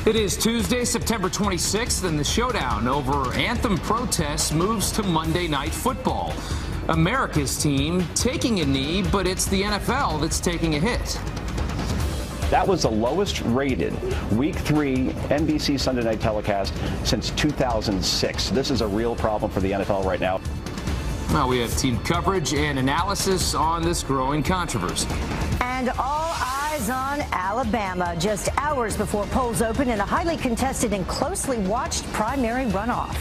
It is Tuesday, September 26th, and the showdown over anthem protests moves to Monday Night Football. America's team taking a knee, but it's the NFL that's taking a hit. That was the lowest rated Week 3 NBC Sunday night telecast since 2006. This is a real problem for the NFL right now. Well, we have team coverage and analysis on this growing controversy. And all eyes on Alabama just hours before polls open in a highly contested and closely watched primary runoff.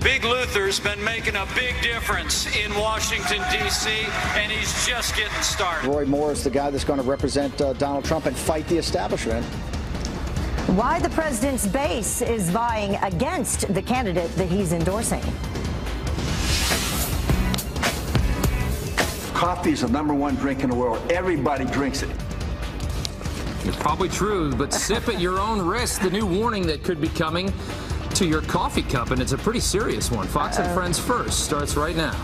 Big Luther's been making a big difference in Washington, D.C., and he's just getting started. Roy Moore is the guy that's going to represent Donald Trump and fight the establishment. Why the president's base is vying against the candidate that he's endorsing. Coffee is the #1 drink in the world. Everybody drinks it. It's probably true, but sip at your own risk. The new warning that could be coming to your coffee cup, and it's a pretty serious one. Fox and Friends First starts right now.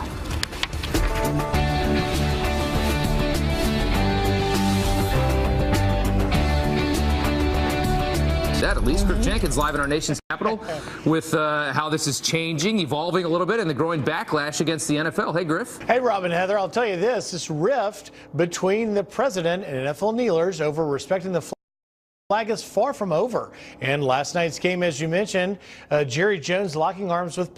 That at least. Griff Jenkins live in our nation's capital with how this is changing, evolving a little bit, and the growing backlash against the NFL. Hey, Griff. Hey, Rob and Heather, I'll tell you this rift between the president and NFL kneelers over respecting the flag is far from over. And last night's game, as you mentioned, Jerry Jones locking arms with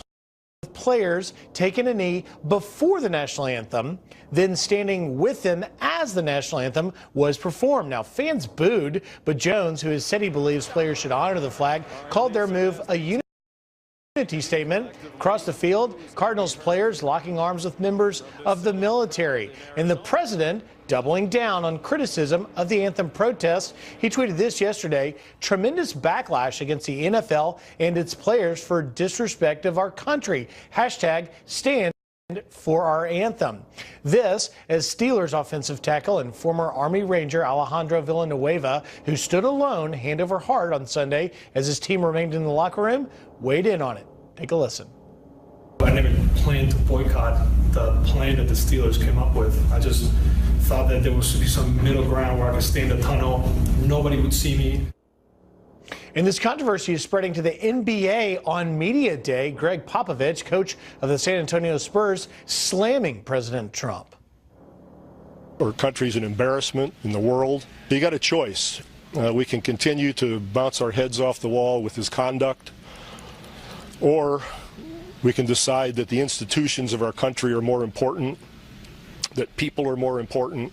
players, taking a knee before the national anthem, then standing with them as the national anthem was performed. Now, fans booed, but Jones, who has said he believes players should honor the flag, called their move a unity statement. Across the field, Cardinals players locking arms with members of the military. And the president doubling down on criticism of the anthem protest. He tweeted this yesterday: tremendous backlash against the NFL and its players for disrespect of our country. Hashtag stand for our anthem. This as Steelers offensive tackle and former Army Ranger Alejandro Villanueva, who stood alone hand over heart on Sunday as his team remained in the locker room, weighed in on it. Take a listen. I never planned to boycott the plan that the Steelers came up with. I just thought that there was to be some middle ground where I could stay in the tunnel. Nobody would see me. And this controversy is spreading to the NBA on Media Day. Greg Popovich, coach of the San Antonio Spurs, slamming President Trump. Our country's an embarrassment in the world. You got a choice. We can continue to bounce our heads off the wall with his conduct, or we can decide that the institutions of our country are more important, that people are more important,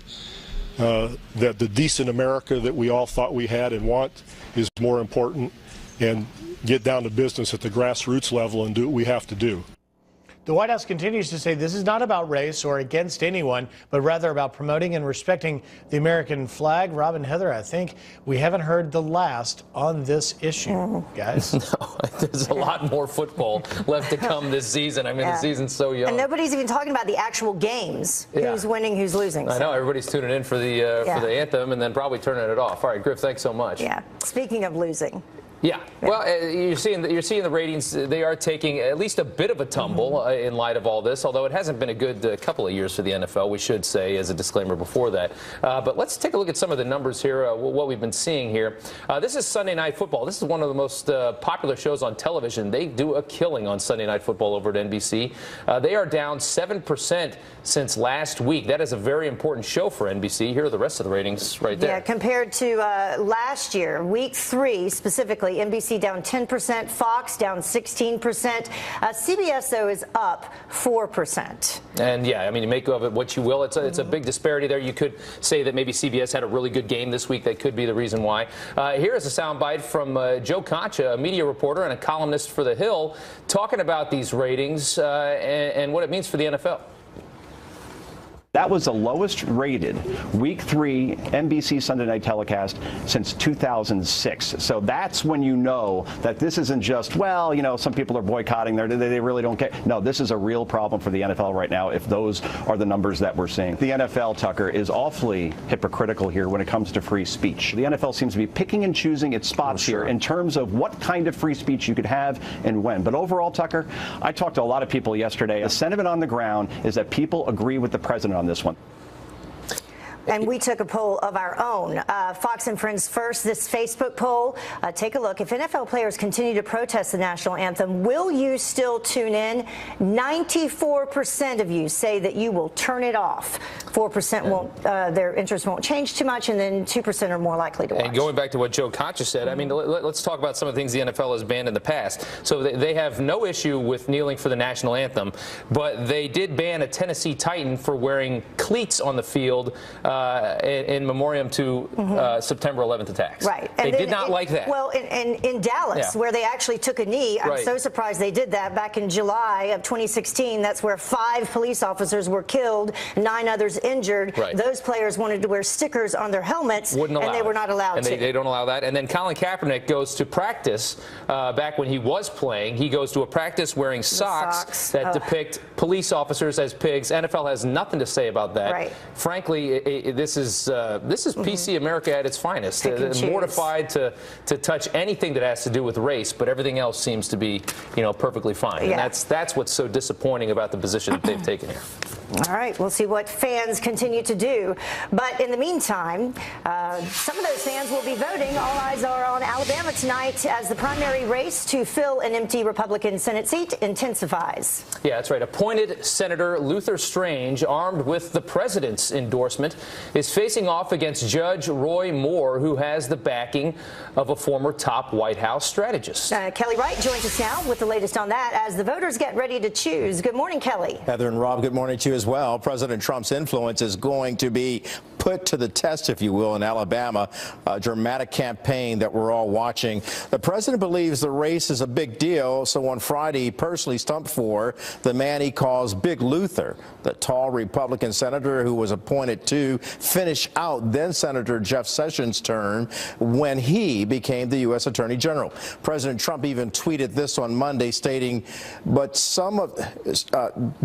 that the decent America that we all thought we had and want is more important, and get down to business at the grassroots level and do what we have to do. The White House continues to say this is not about race or against anyone, but rather about promoting and respecting the American flag. Rob and Heather, I think we haven't heard the last on this issue, guys. No, there's a lot more football left to come this season. I mean, the season's so young. And nobody's even talking about the actual games. Who's winning, who's losing. I know, everybody's tuning in for the anthem and then probably turning it off. All right, Griff, thanks so much. Yeah. Speaking of losing. Yeah, well, you're seeing the ratings. They are taking at least a bit of a tumble in light of all this, although it hasn't been a good couple of years for the NFL, we should say, as a disclaimer before that. But let's take a look at some of the numbers here, what we've been seeing here. This is Sunday Night Football. This is one of the most popular shows on television. They do a killing on Sunday Night Football over at NBC. They are down 7% since last week. That is a very important show for NBC. Here are the rest of the ratings right there. Yeah, compared to last year, week 3 specifically, NBC down 10%, Fox down 16%. CBS, though, is up 4%. And, yeah, I mean, you make of it what you will. It's a big disparity there. You could say that maybe CBS had a really good game this week. That could be the reason why. Here is a soundbite from Joe Concha, a media reporter and a columnist for The Hill, talking about these ratings and what it means for the NFL. That was the lowest rated Week 3 NBC Sunday night telecast since 2006. So that's when you know that this isn't just, well, you know, some people are boycotting, they really don't care. No, this is a real problem for the NFL right now if those are the numbers that we're seeing. The NFL, Tucker, is awfully hypocritical here when it comes to free speech. The NFL seems to be picking and choosing its spots here in terms of what kind of free speech you could have and when. But overall, Tucker, I talked to a lot of people yesterday. The sentiment on the ground is that people agree with the president on this one. And we took a poll of our own. Fox and Friends first, this Facebook poll. Take a look. If NFL players continue to protest the national anthem, will you still tune in? 94% of you say that you will turn it off. 4% won't, their interest won't change too much, and then 2% are more likely to watch. And going back to what Joe Concha said, I mean, let's talk about some of the things the NFL has banned in the past. So they have no issue with kneeling for the national anthem, but they did ban a Tennessee Titan for wearing cleats on the field in memoriam to September 11th attacks. Right. They did not like that. Well, in Dallas, where they actually took a knee, I'm so surprised they did that back in July of 2016. That's where 5 police officers were killed, 9 others injured. Right. Those players wanted to wear stickers on their helmets, and they were not allowed to. They don't allow that. And then Colin Kaepernick goes to practice back when he was playing. He goes to a practice wearing socks that depict police officers as pigs. NFL has nothing to say about that. Right. Frankly, this is PC America at its finest. They're mortified to touch anything that has to do with race, but everything else seems to be, perfectly fine. Yeah. And that's what's so disappointing about the position that they've taken here. All right, we'll see what fans continue to do. But in the meantime, some of those fans will be voting. All eyes are on Alabama tonight as the primary race to fill an empty Republican Senate seat intensifies. Yeah, that's right. Appointed Senator Luther Strange, armed with the president's endorsement, is facing off against Judge Roy Moore, who has the backing of a former top White House strategist. Kelly Wright joins us now with the latest on that as the voters get ready to choose. Good morning, Kelly. Heather and Rob, good morning to you as well. President Trump's influence is going to be put to the test, if you will, in Alabama, a dramatic campaign that we're all watching. The president believes the race is a big deal, so on Friday he personally stumped for the man he calls Big Luther, the tall Republican senator who was appointed to finish out then-Senator Jeff Sessions' term when he became the U.S. Attorney General. President Trump even tweeted this on Monday, stating, but some of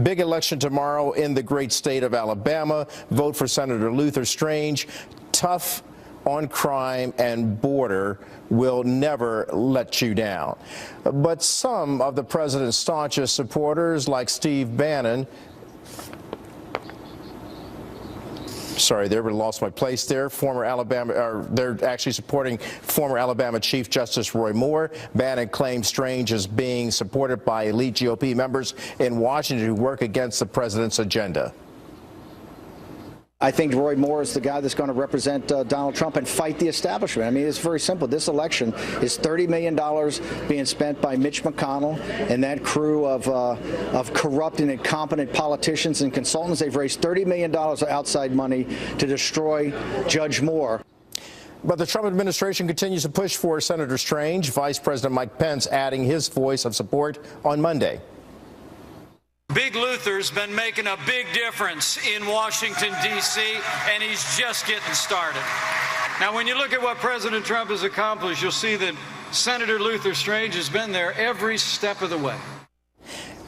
big election tomorrow in the great state of Alabama. Vote for Senator Luther Strange. Tough on crime and border, will never let you down. But some of the president's staunchest supporters, like Steve Bannon, sorry, they lost my place there. Former Alabama, they're actually supporting former Alabama Chief Justice Roy Moore. Bannon claims Strange is being supported by elite GOP members in Washington who work against the president's agenda. I think Roy Moore is the guy that's going to represent Donald Trump and fight the establishment. I mean, it's very simple. This election is $30 million being spent by Mitch McConnell and that crew of corrupt and incompetent politicians and consultants. They've raised $30 million of outside money to destroy Judge Moore. But the Trump administration continues to push for Senator Strange, Vice President Mike Pence adding his voice of support on Monday. Big Luther's been making a big difference in Washington, D.C., and he's just getting started. Now, when you look at what President Trump has accomplished, you'll see that Senator Luther Strange has been there every step of the way.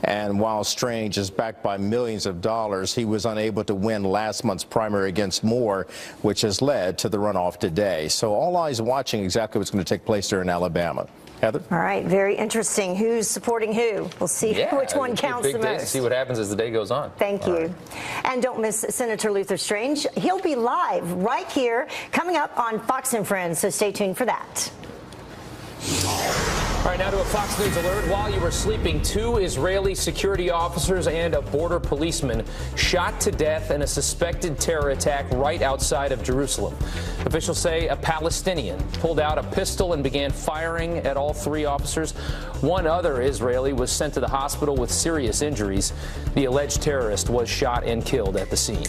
And while Strange is backed by millions of dollars, he was unable to win last month's primary against Moore, which has led to the runoff today. So all eyes watching exactly what's going to take place there in Alabama. Heather? All right, very interesting. Who's supporting who? We'll see which one counts the most. See what happens as the day goes on. Thank you. Right. And don't miss Senator Luther Strange. He'll be live right here coming up on Fox and Friends, so stay tuned for that. All right, now to a Fox News alert. While you were sleeping, 2 Israeli security officers and a border policeman shot to death in a suspected terror attack right outside of Jerusalem. Officials say a Palestinian pulled out a pistol and began firing at all 3 officers. One other Israeli was sent to the hospital with serious injuries. The alleged terrorist was shot and killed at the scene.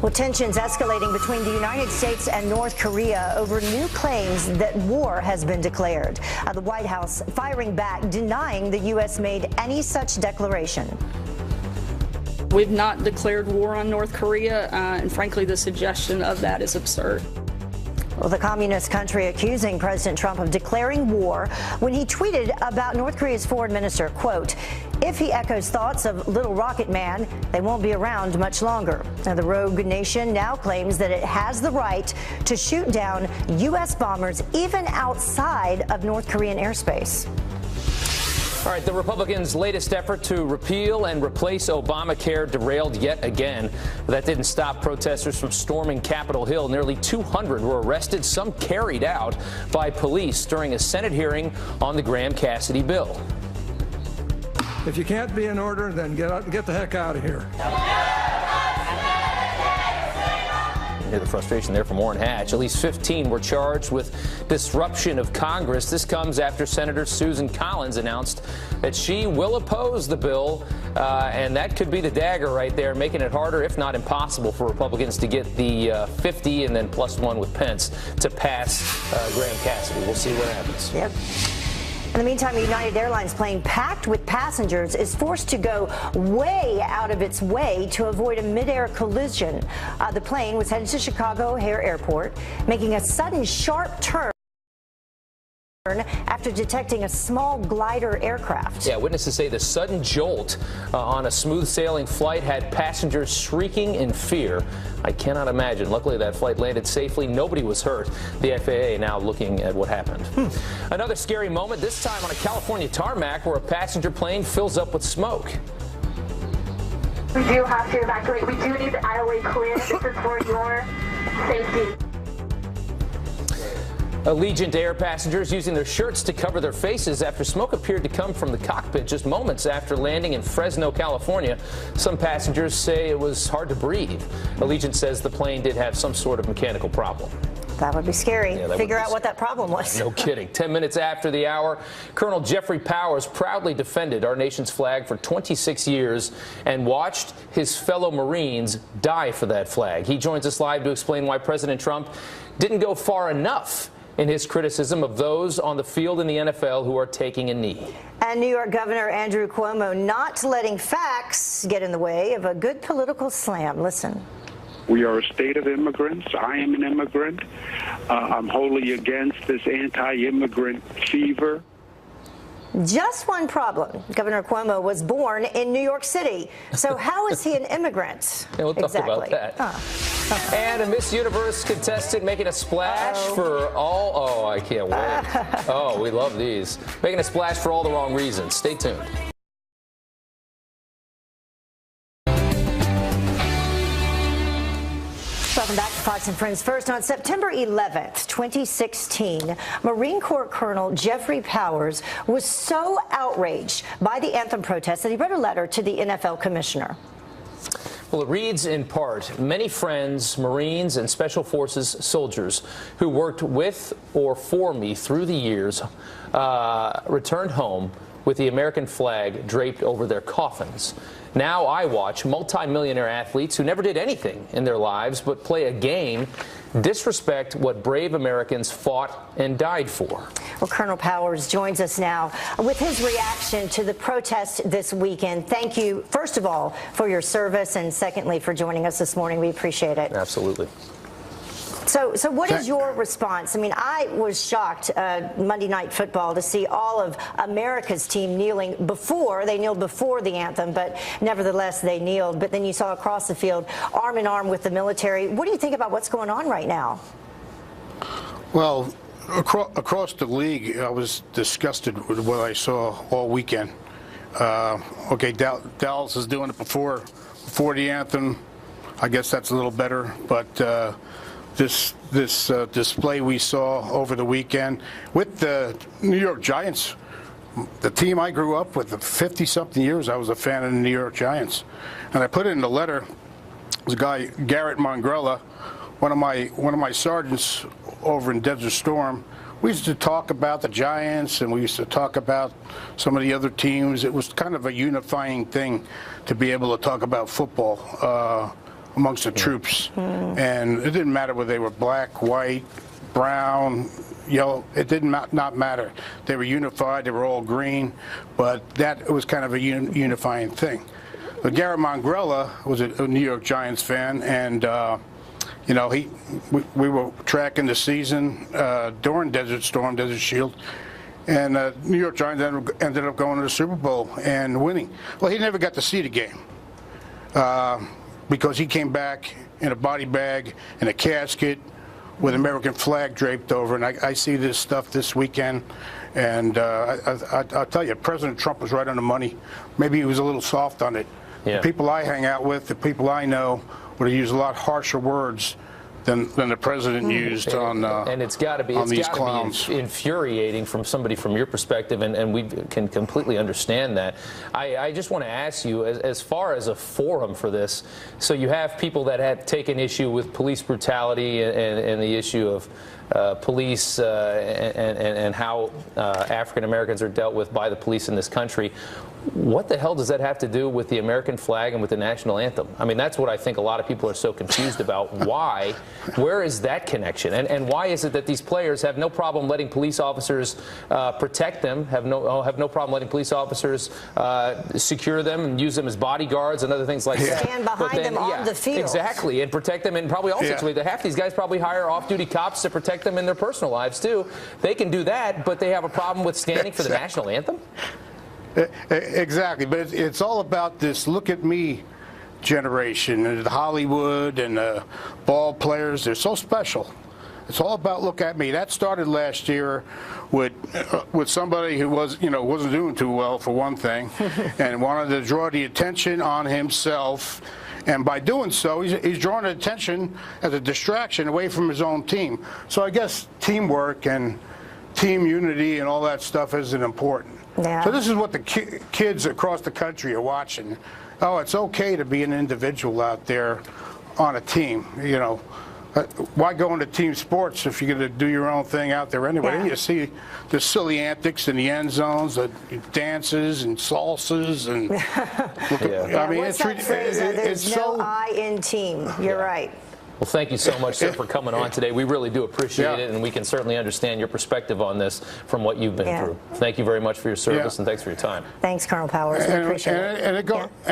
Well, tensions escalating between the United States and North Korea over new claims that war has been declared. The White House firing back, denying the U.S. made any such declaration. We've not declared war on North Korea, and frankly, the suggestion of that is absurd. Well, the communist country accusing President Trump of declaring war when he tweeted about North Korea's foreign minister, quote, if he echoes thoughts of Little Rocket Man, they won't be around much longer. Now, the rogue nation now claims that it has the right to shoot down U.S. bombers even outside of North Korean airspace. All right, the Republicans' latest effort to repeal and replace Obamacare derailed yet again. But that didn't stop protesters from storming Capitol Hill. Nearly 200 were arrested, some carried out by police during a Senate hearing on the Graham-Cassidy bill. If you can't be in order, then get the heck out of here. Hear the frustration there from Orrin Hatch. At least 15 were charged with disruption of Congress. This comes after Senator Susan Collins announced that she will oppose the bill, and that could be the dagger right there, making it harder, if not impossible, for Republicans to get the 50 and then +1 with Pence to pass Graham-Cassidy. We'll see what happens. Yep. In the meantime, United Airlines plane packed with passengers is forced to go way out of its way to avoid a midair collision. The plane was headed to Chicago O'Hare Airport, making a sudden sharp turn after detecting a small glider aircraft. Yeah, witnesses say the sudden jolt on a smooth sailing flight had passengers shrieking in fear. I cannot imagine. Luckily, that flight landed safely. Nobody was hurt. The FAA now looking at what happened. Another scary moment, this time on a California tarmac where a passenger plane fills up with smoke. We do have to evacuate. We do need the aisle clear. This is for your safety. Allegiant Air passengers using their shirts to cover their faces after smoke appeared to come from the cockpit just moments after landing in Fresno, California. Some passengers say it was hard to breathe. Allegiant says the plane did have some sort of mechanical problem. That would be scary. Yeah, Figure out what that problem was. No kidding. 10 minutes after the hour, Colonel Jeffrey Powers proudly defended our nation's flag for 26 years and watched his fellow Marines die for that flag. He joins us live to explain why President Trump didn't go far enough in his criticism of those on the field in the NFL who are taking a knee. And New York Governor Andrew Cuomo not letting facts get in the way of a good political slam. Listen. We are a state of immigrants. I am an immigrant. I'm wholly against this anti-immigrant fever. Just one problem. Governor Cuomo was born in New York City. So how is he an immigrant? Yeah, we'll talk about that. And a Miss Universe contestant making a splash for all... Oh, I can't wait. Oh, we love these. Making a splash for all the wrong reasons. Stay tuned. Welcome back to Fox and Friends. First, on September 11th, 2016, Marine Corps Colonel Jeffrey Powers was so outraged by the anthem protests that he wrote a letter to the NFL commissioner. Well, it reads in part, many friends, Marines, and Special Forces soldiers who worked with or for me through the years returned home with the American flag draped over their coffins. Now I watch multimillionaire athletes who never did anything in their lives but play a game, disrespect what brave Americans fought and died for. Well, Colonel Powers joins us now with his reaction to the protest this weekend. Thank you, first of all, for your service, and secondly, for joining us this morning. We appreciate it. Absolutely. So what is your response? I mean, I was shocked Monday Night Football to see all of America's team kneeling before. They kneeled before the anthem, but nevertheless they kneeled. But then you saw across the field, arm in arm with the military. What do you think about what's going on right now? Well, across the league, I was disgusted with what I saw all weekend. Okay, Dallas is doing it before the anthem. I guess that's a little better, but this display we saw over the weekend with the New York Giants, the team I grew up with, 50-something years, I was a fan of the New York Giants. And I put it in the letter, was a guy, Garrett Mongrella, one of my sergeants over in Desert Storm. We used to talk about the Giants, and we used to talk about some of the other teams. It was kind of a unifying thing to be able to talk about football amongst the troops. And it didn't matter whether they were black, white, brown, yellow. It did not matter. They were unified. They were all green. But that was kind of a unifying thing. But Garrett Mongrella was a New York Giants fan, and you know, we were tracking the season during Desert Storm, Desert Shield, and New York Giants ended up going to the Super Bowl and winning. Well, he never got to see the game. Because he came back in a body bag, in a casket, with American flag draped over, and I see this stuff this weekend, and I'll tell you, President Trump was right on the money. Maybe he was a little soft on it. Yeah. The people I hang out with, the people I know, would have used a lot harsher words than the president used on and it's got to be these clowns. Infuriating from somebody from your perspective, and we can completely understand that. I just want to ask you, as far as a forum for this, so you have people that have taken issue with police brutality and the issue of police and how African Americans are dealt with by the police in this country. What the hell does that have to do with the American flag and with the national anthem? I mean, that's what I think a lot of people are so confused about. Why? Where is that connection? And why is it that these players have no problem letting police officers protect them, have no problem letting police officers secure them and use them as bodyguards and other things like that? Stand behind them on the field. Exactly, and protect them in probably all situations. Half these guys probably hire off-duty cops to protect them in their personal lives, too. They can do that, but they have a problem with standing for the national anthem? Exactly, but it's all about this look at me generation, and Hollywood and ball players. They're so special. It's all about look at me. That started last year with somebody who wasn't doing too well, for one thing, and wanted to draw the attention on himself. And by doing so, he's drawing attention as a distraction away from his own team. So I guess teamwork and team unity and all that stuff isn't important. Yeah. So this is what the kids across the country are watching. Oh, it's okay to be an individual out there on a team. You know, why go into team sports if you're going to do your own thing out there anyway? Yeah. And you see the silly antics in the end zones, the dances and salsas, and I mean, what's that phrase? There's no I in team. You're right. Well, thank you so much, sir, for coming on today. We really do appreciate it, and we can certainly understand your perspective on this from what you've been through. Thank you very much for your service, and thanks for your time. Thanks, Colonel Powers. We appreciate it. And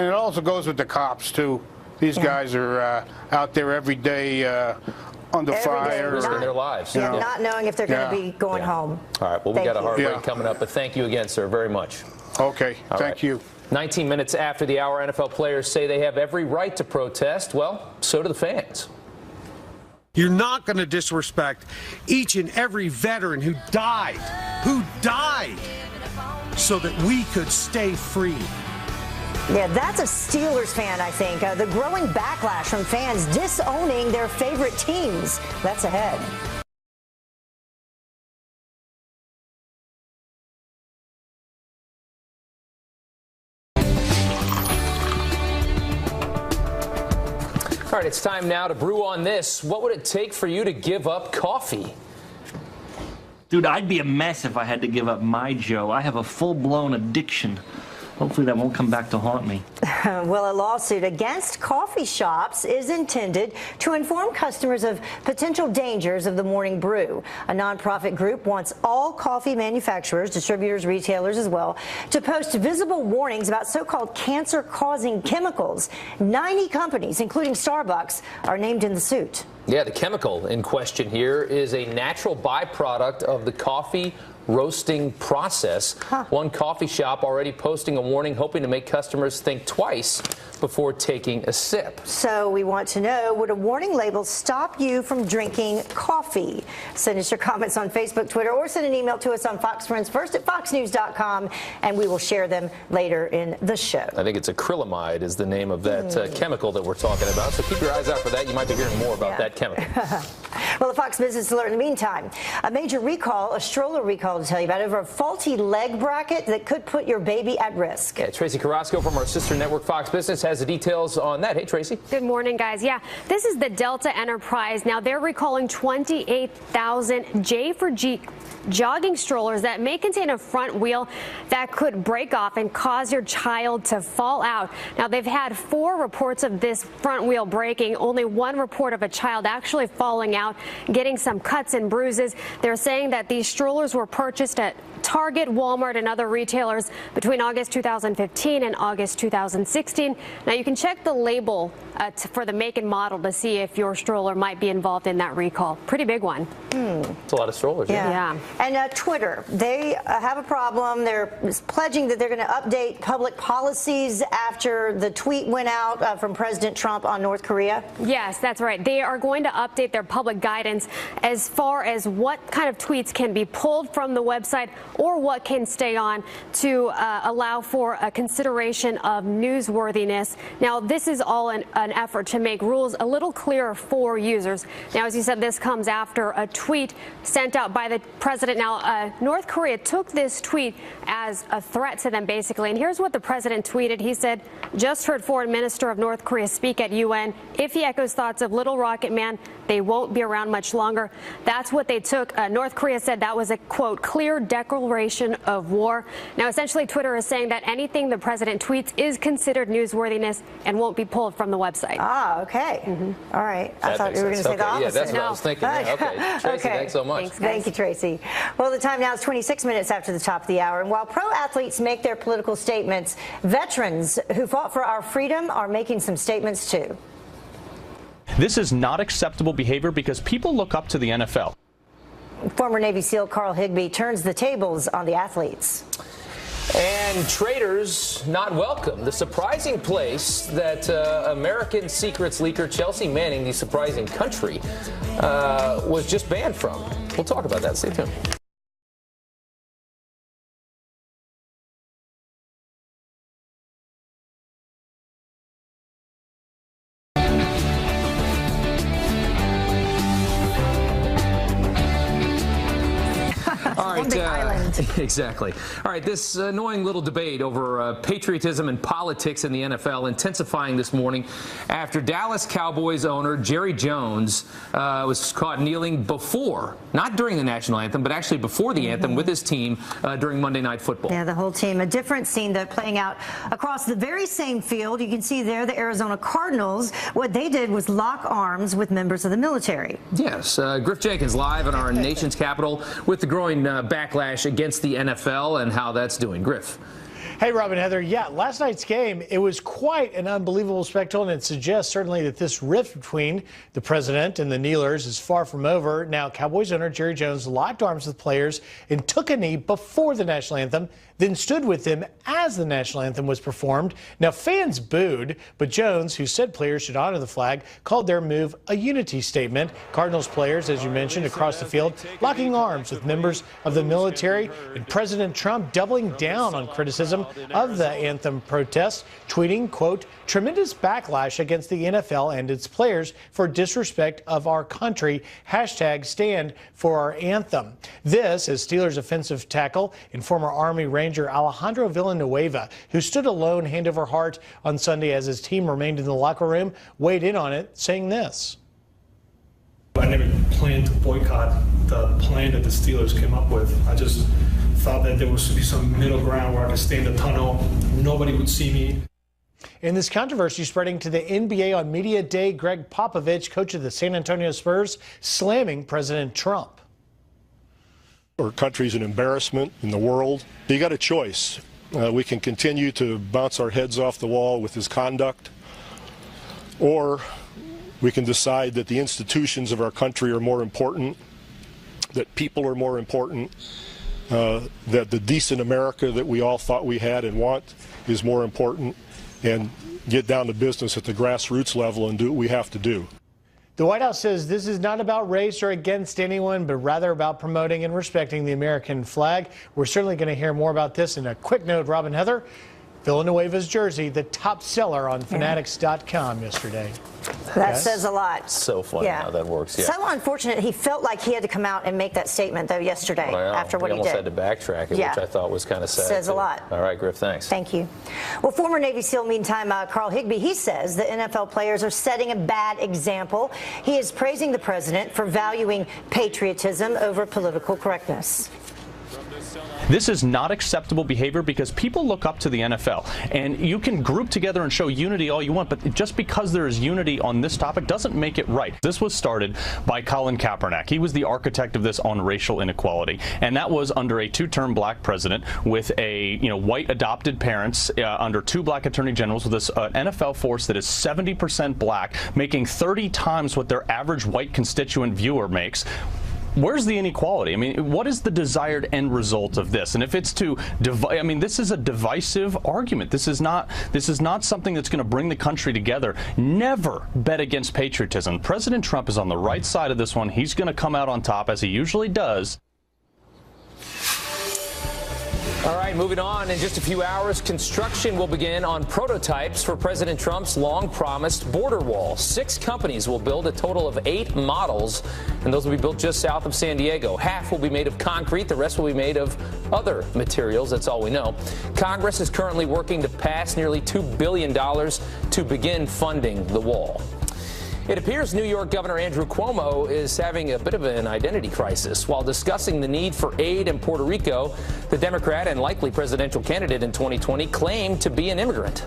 it also goes with the cops, too. These guys are out there every day under fire. Risking their lives. Not knowing if they're going to be going home. All right, well, we got a hard break coming up, but thank you again, sir, very much. Okay, thank you. 19 minutes after the hour, NFL players say they have every right to protest. Well, so do the fans. You're not going to disrespect each and every veteran who died so that we could stay free. Yeah, that's a Steelers fan, I think. The growing backlash from fans disowning their favorite teams. That's ahead. All right, it's time now to brew on this. What would it take for you to give up coffee? Dude, I'd be a mess if I had to give up my Joe. I have a full-blown addiction. Hopefully that won't come back to haunt me. Well, a lawsuit against coffee shops is intended to inform customers of potential dangers of the morning brew. A nonprofit group wants all coffee manufacturers, distributors, retailers as well, to post visible warnings about so-called cancer-causing chemicals. 90 companies, including Starbucks, are named in the suit. Yeah, the chemical in question here is a natural byproduct of the coffee roasting process. One coffee shop already posting a warning, hoping to make customers think twice before taking a sip. So we want to know, would a warning label stop you from drinking coffee? Send us your comments on Facebook, Twitter, or send an email to us on Fox Friends First at foxnews.com, and we will share them later in the show. I think it's acrylamide is the name of that chemical that we're talking about. So keep your eyes out for that. You might be hearing more about that chemical. Well, the Fox Business Alert in the meantime, a major recall, a stroller recall to tell you about, over a faulty leg bracket that could put your baby at risk. Yeah, Tracy Carrasco from our sister network Fox Business has the details on that. Hey, Tracy. Good morning, guys. Yeah, this is the Delta Enterprise. Now, they're recalling 28,000 J for G jogging strollers that may contain a front wheel that could break off and cause your child to fall out. Now, they've had 4 reports of this front wheel breaking, only 1 report of a child actually falling out, getting some cuts and bruises. They're saying that these strollers were purchased at Target, Walmart, and other retailers between August 2015 and August 2016. Now, you can check the label for the make and model to see if your stroller might be involved in that recall. Pretty big one. It's a lot of strollers. Yeah. And Twitter, they have a problem. They're pledging that they're going to update public policies after the tweet went out from President Trump on North Korea. Yes, that's right. They are going to update their public guidance as far as what kind of tweets can be pulled from the website or what can stay on to allow for a consideration of newsworthiness. Now, this is all an effort to make rules a little clearer for users. Now, as you said, this comes after a tweet sent out by the president. Now, North Korea took this tweet as a threat to them, basically. And here's what the president tweeted. He said, "Just heard Foreign Minister of North Korea speak at UN. If he echoes thoughts of Little Rocket Man, they won't be around much longer." That's what they took. North Korea said that was a, quote, clear declaration of war. Now, essentially, Twitter is saying that anything the president tweets is considered newsworthiness and won't be pulled from the website. Ah, okay. All right. I thought you were going to say the opposite. Yeah, that's what I was thinking. Yeah, okay. Tracy, thanks so much. Thank you, Tracy. Well, the time now is 26 minutes after the top of the hour. And while pro athletes make their political statements, veterans who fought for our freedom are making some statements, too. This is not acceptable behavior because people look up to the NFL. Former Navy SEAL Carl Higbie turns the tables on the athletes. And traitors not welcome. The surprising place that American secrets leaker Chelsea Manning, the surprising country, was just banned from. We'll talk about that. Stay tuned. All right, exactly. All right, this annoying little debate over patriotism and politics in the NFL intensifying this morning after Dallas Cowboys owner Jerry Jones was caught kneeling before, not during the national anthem, but actually before the anthem with his team during Monday Night Football. Yeah, the whole team. A different scene, though, playing out across the very same field. You can see there the Arizona Cardinals. What they did was lock arms with members of the military. Yes, Griff Jenkins live in our nation's capital with the growing backlash against the NFL and how that's doing. Griff. Hey, Rob and Heather. Yeah, last night's game, it was quite an unbelievable spectacle, and it suggests certainly that this rift between the president and the kneelers is far from over. Now, Cowboys owner Jerry Jones locked arms with players and took a knee before the national anthem, then stood with them as the national anthem was performed. Now, fans booed, but Jones, who said players should honor the flag, called their move a unity statement. Cardinals players, as you mentioned, across the field, locking arms with members of the military, and President Trump doubling down on criticism of the anthem protests, tweeting, quote, "Tremendous backlash against the NFL and its players for disrespect of our country. Hashtag stand for our anthem." This is Steelers offensive tackle and former Army Ranger Alejandro Villanueva, who stood alone hand over heart on Sunday as his team remained in the locker room, weighed in on it, saying this. I never planned to boycott the plan that the Steelers came up with. I just thought that there was to be some middle ground where I could stay in the tunnel. Nobody would see me. In this controversy spreading to the NBA on Media Day, Greg Popovich, coach of the San Antonio Spurs, slamming President Trump. Our country's an embarrassment in the world. You got a choice. We can continue to bounce our heads off the wall with his conduct, or we can decide that the institutions of our country are more important, that people are more important, that the decent America that we all thought we had and want is more important, and get down to business at the grassroots level and do what we have to do. The White House says this is not about race or against anyone, but rather about promoting and respecting the American flag. We're certainly going to hear more about this in a quick note. Robin Heather, Villanueva's jersey, the top seller on Fanatics.com yesterday. That says a lot. So funny how that works. Yeah. So unfortunate. He felt like he had to come out and make that statement, though, yesterday after what he did. He almost had to backtrack it, which I thought was kind of sad. Says a lot. All right, Griff, thanks. Thank you. Well, former Navy SEAL, meantime, Carl Higbie, he says the NFL players are setting a bad example. He is praising the president for valuing patriotism over political correctness. This is not acceptable behavior because people look up to the NFL, and you can group together and show unity all you want, but just because there is unity on this topic doesn't make it right. This was started by Colin Kaepernick. He was the architect of this on racial inequality, and that was under a two-term black president with a white adopted parents under two black attorney generals with this NFL force that is 70% black, making 30 times what their average white constituent viewer makes. where's the inequality? I mean, what is the desired end result of this? And if it's to divide, I mean, this is a divisive argument. This is not something that's going to bring the country together. Never bet against patriotism. President Trump is on the right side of this one. He's going to come out on top, as he usually does. All right, moving on. In just a few hours, construction will begin on prototypes for President Trump's long-promised border wall. 6 companies will build a total of 8 models, and those will be built just south of San Diego. Half will be made of concrete. The rest will be made of other materials. That's all we know. Congress is currently working to pass nearly $2 billion to begin funding the wall. It appears New York Governor Andrew Cuomo is having a bit of an identity crisis. While discussing the need for aid in Puerto Rico, the Democrat and likely presidential candidate in 2020 claimed to be an immigrant.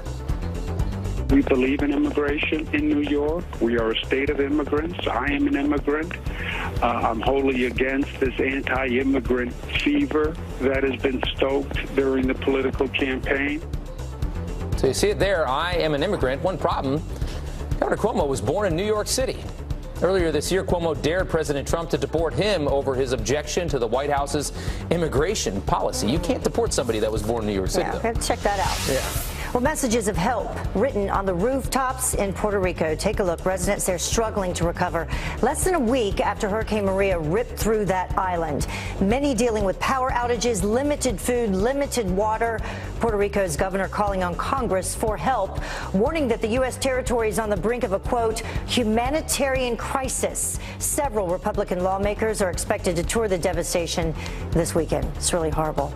We believe in immigration in New York. We are a state of immigrants. I am an immigrant. I'm wholly against this anti-immigrant fever that has been stoked during the political campaign. So you see it there. I am an immigrant. One problem. Governor Cuomo was born in New York City. Earlier this year, Cuomo dared President Trump to deport him over his objection to the White House's immigration policy. You can't deport somebody that was born in New York City, though. Check that out. Yeah. Well, messages of help written on the rooftops in Puerto Rico. Take a look. Residents there struggling to recover less than a week after Hurricane Maria ripped through that island. Many dealing with power outages, limited food, limited water. Puerto Rico's governor calling on Congress for help, warning that the U.S. territory is on the brink of a, quote, humanitarian crisis. Several Republican lawmakers are expected to tour the devastation this weekend. It's really horrible.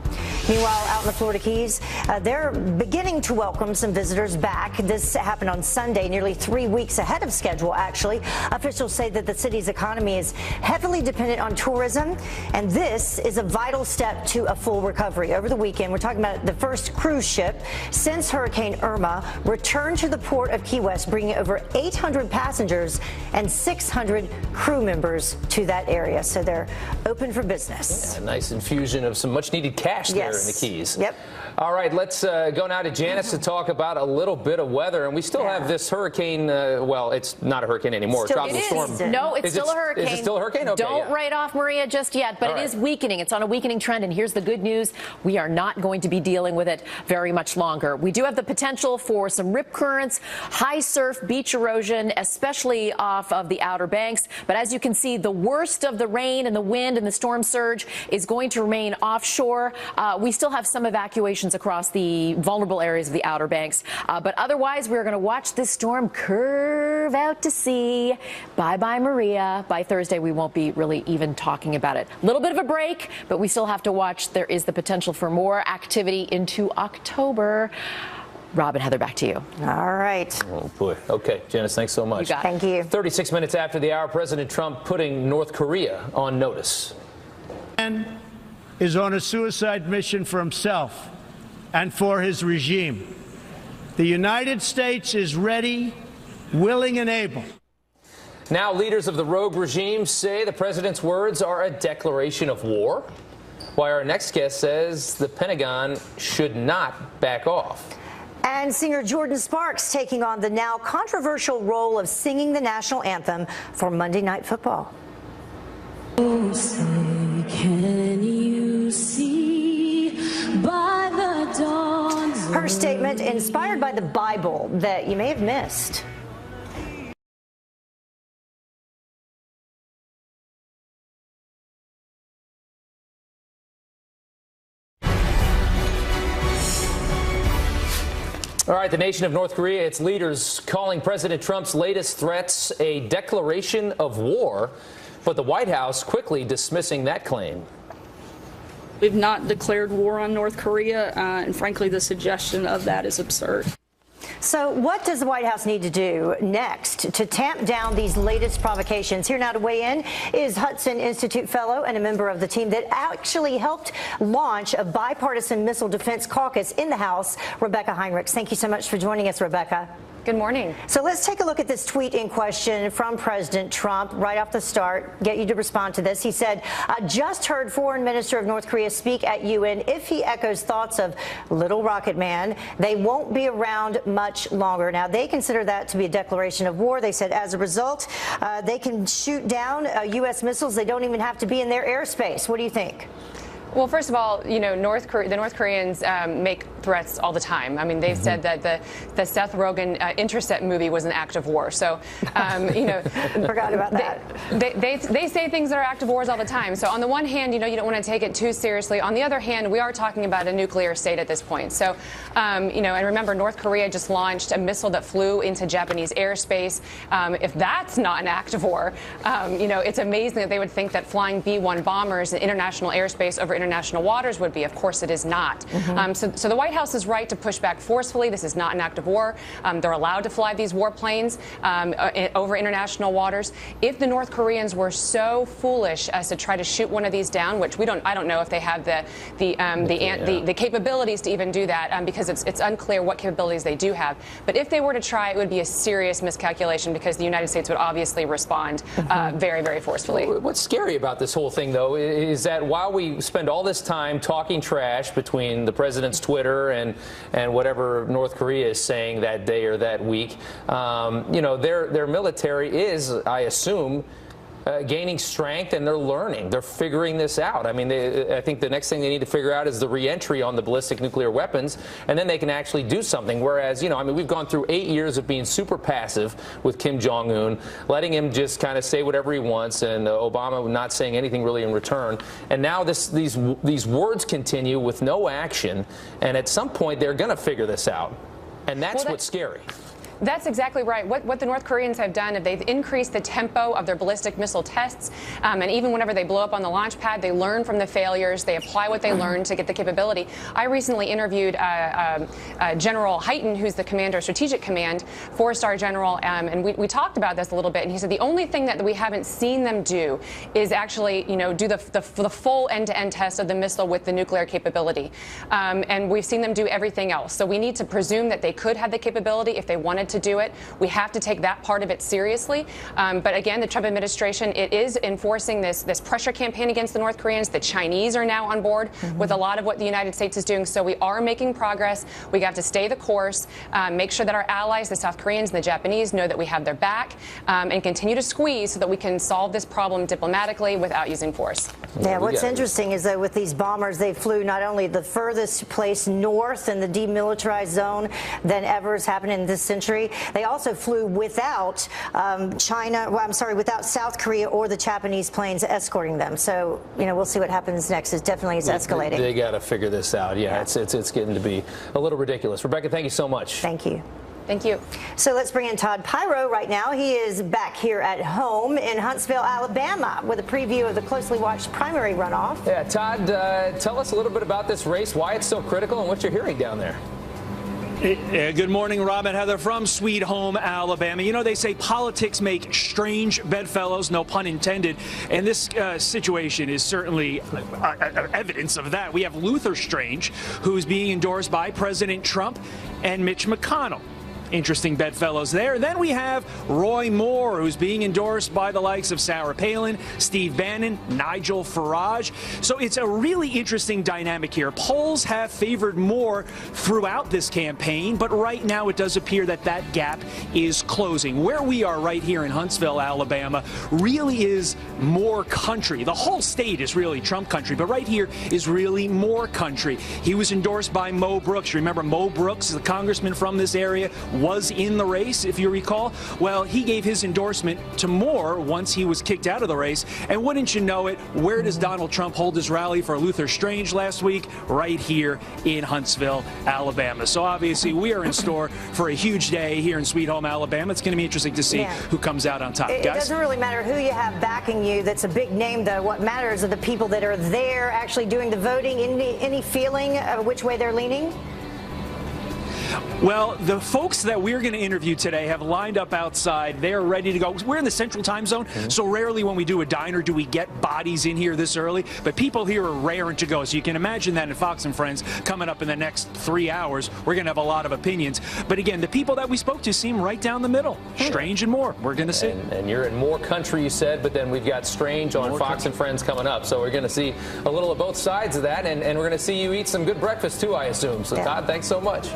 Meanwhile, out in the Florida Keys, they're beginning to welcome some visitors back. This happened on Sunday, nearly 3 weeks ahead of schedule, actually. Officials say that the city's economy is heavily dependent on tourism, and this is a vital step to a full recovery. Over the weekend, we're talking about the first cruise ship since Hurricane Irma returned to the port of Key West, bringing over 800 passengers and 600 crew members to that area. So they're open for business. Yeah, a nice infusion of some much-needed cash there in the Keys. Yep. All right, let's go now to Janice to talk about a little bit of weather. And we still have this hurricane. Well, it's not a hurricane anymore. Still, tropical storm. No, it's still a hurricane. Is it still a hurricane? Okay, Don't write off Maria just yet, but it is weakening. It's on a weakening trend. And here's the good news. We are not going to be dealing with it very much longer. We do have the potential for some rip currents, high surf, beach erosion, especially off of the Outer Banks. But as you can see, the worst of the rain and the wind and the storm surge is going to remain offshore. We still have some evacuations across the vulnerable areas of the Outer Banks. But otherwise, we're going to watch this storm curve out to sea. Bye-bye, Maria. By Thursday, we won't be really even talking about it. A little bit of a break, but we still have to watch. There is the potential for more activity into October. Rob and Heather, back to you. All right. Oh, boy. Okay, Janice, thanks so much. You got it. Thank you. 36 minutes after the hour, President Trump putting North Korea on notice. Is on a suicide mission for himself and for his regime. The United States is ready, willing, and able. Now, leaders of the rogue regime say the president's words are a declaration of war, while our next guest says the Pentagon should not back off. And singer Jordan Sparks taking on the now controversial role of singing the national anthem for Monday Night Football. Oh, say, can you see by the dawn's Her statement inspired by the Bible that you may have missed. All right, the nation of North Korea, its leaders calling President Trump's latest threats a declaration of war, but the White House quickly dismissing that claim. We've not declared war on North Korea, and frankly, the suggestion of that is absurd. So what does the White House need to do next to tamp down these latest provocations? Here now to weigh in is Hudson Institute fellow and a member of the team that actually helped launch a bipartisan missile defense caucus in the House, Rebecca Heinrichs. Thank you so much for joining us, Rebecca. Good morning. So let's take a look at this tweet in question from President Trump right off the start. Get you to respond to this. He said, just heard Foreign Minister of North Korea speak at UN. If he echoes thoughts of Little Rocket Man, they won't be around much longer. Now, they consider that to be a declaration of war. They said as a result, they can shoot down U.S. missiles. They don't even have to be in their airspace. What do you think? Well, first of all, you know, the North Koreans make threats all the time. I mean, they've said that the Seth Rogen Intercept movie was an act of war. So, you know, forgot about that. They say things that are act of wars all the time. So, on the one hand, you know, you don't want to take it too seriously. On the other hand, we are talking about a nuclear state at this point. So, you know, and remember, North Korea just launched a missile that flew into Japanese airspace. If that's not an act of war, you know, it's amazing that they would think that flying B-1 bombers in international airspace over international waters would be. Of course, it is not. So the White House is right to push back forcefully. This is not an act of war. They're allowed to fly these warplanes over international waters. If the North Koreans were so foolish as to try to shoot one of these down, which I don't know if they have the capabilities to even do that, because it's unclear what capabilities they do have. But if they were to try, it would be a serious miscalculation, because the United States would obviously respond very, very forcefully. What's scary about this whole thing, though, is that while we spend all this time talking trash between the president's Twitter and whatever North Korea is saying that day or that week, you know, their military is, I assume, gaining strength, and they're learning. They're figuring this out. I mean, I think the next thing they need to figure out is the reentry on the ballistic nuclear weapons, and then they can actually do something. Whereas, you know, I mean, we've gone through 8 years of being super passive with Kim Jong-un, letting him just kind of say whatever he wants, and Obama not saying anything really in return. And now these words continue with no action, and at some point they're going to figure this out. And that's what's scary. That's exactly right. What the North Koreans have done is they've increased the tempo of their ballistic missile tests, and even whenever they blow up on the launch pad, they learn from the failures. They apply what they learn to get the capability. I recently interviewed General Hyten, who's the commander of Strategic Command, 4-star general, and we talked about this a little bit. And he said the only thing that we haven't seen them do is actually, you know, do the full end-to-end test of the missile with the nuclear capability, and we've seen them do everything else. So we need to presume that they could have the capability if they wanted to do it. We have to take that part of it seriously. But again, the Trump administration, it is enforcing this pressure campaign against the North Koreans. The Chinese are now on board with a lot of what the United States is doing. So we are making progress. We have to stay the course, make sure that our allies, the South Koreans and the Japanese, know that we have their back, and continue to squeeze so that we can solve this problem diplomatically without using force. Yeah, what's interesting is that with these bombers, they flew not only the furthest place north in the demilitarized zone than ever has happened in this century. They also flew without without South Korea or the Japanese planes escorting them. So, you know, we'll see what happens next. It definitely is escalating. They got to figure this out. Yeah, it's getting to be a little ridiculous. Rebecca, thank you so much. Thank you. Thank you. So let's bring in Todd Pirro right now. He is back here at home in Huntsville, Alabama, with a preview of the closely watched primary runoff. Yeah, Todd, tell us a little bit about this race, why it's so critical, and what you're hearing down there. Good morning, Rob and Heather from Sweet Home, Alabama. You know, they say politics make strange bedfellows, no pun intended, and this situation is certainly evidence of that. We have Luther Strange, who's being endorsed by President Trump and Mitch McConnell. Interesting bedfellows there. Then we have Roy Moore, who's being endorsed by the likes of Sarah Palin, Steve Bannon, Nigel Farage. So it's a really interesting dynamic here. Polls have favored Moore throughout this campaign, but right now it does appear that that gap is closing. Where we are right here in Huntsville, Alabama, really is more country. The whole state is really Trump country, but right here is really more country. He was endorsed by Mo Brooks. Remember, Mo Brooks, the congressman from this area, was in the race, if you recall. Well, he gave his endorsement to Moore once he was kicked out of the race. And wouldn't you know it, where does Donald Trump hold his rally for Luther Strange last week? Right here in Huntsville, Alabama. So obviously we are in store for a huge day here in Sweet Home, Alabama. It's going to be interesting to see who comes out on top. It doesn't really matter who you have backing you. That's a big name, though. What matters are the people that are there actually doing the voting. Any feeling of which way they're leaning? Well, the folks that we're going to interview today have lined up outside. They are ready to go. We're in the central time zone, so rarely when we do a diner do we get bodies in here this early, but people here are raring to go. So you can imagine that in Fox and Friends coming up in the next 3 hours, we're going to have a lot of opinions. But again, the people that we spoke to seem right down the middle. Strange and more. We're going to see. And you're in more country, you said, but then we've got Strange on more Fox country. And Friends coming up. So we're going to see a little of both sides of that, and we're going to see you eat some good breakfast too, I assume. So Todd, thanks so much.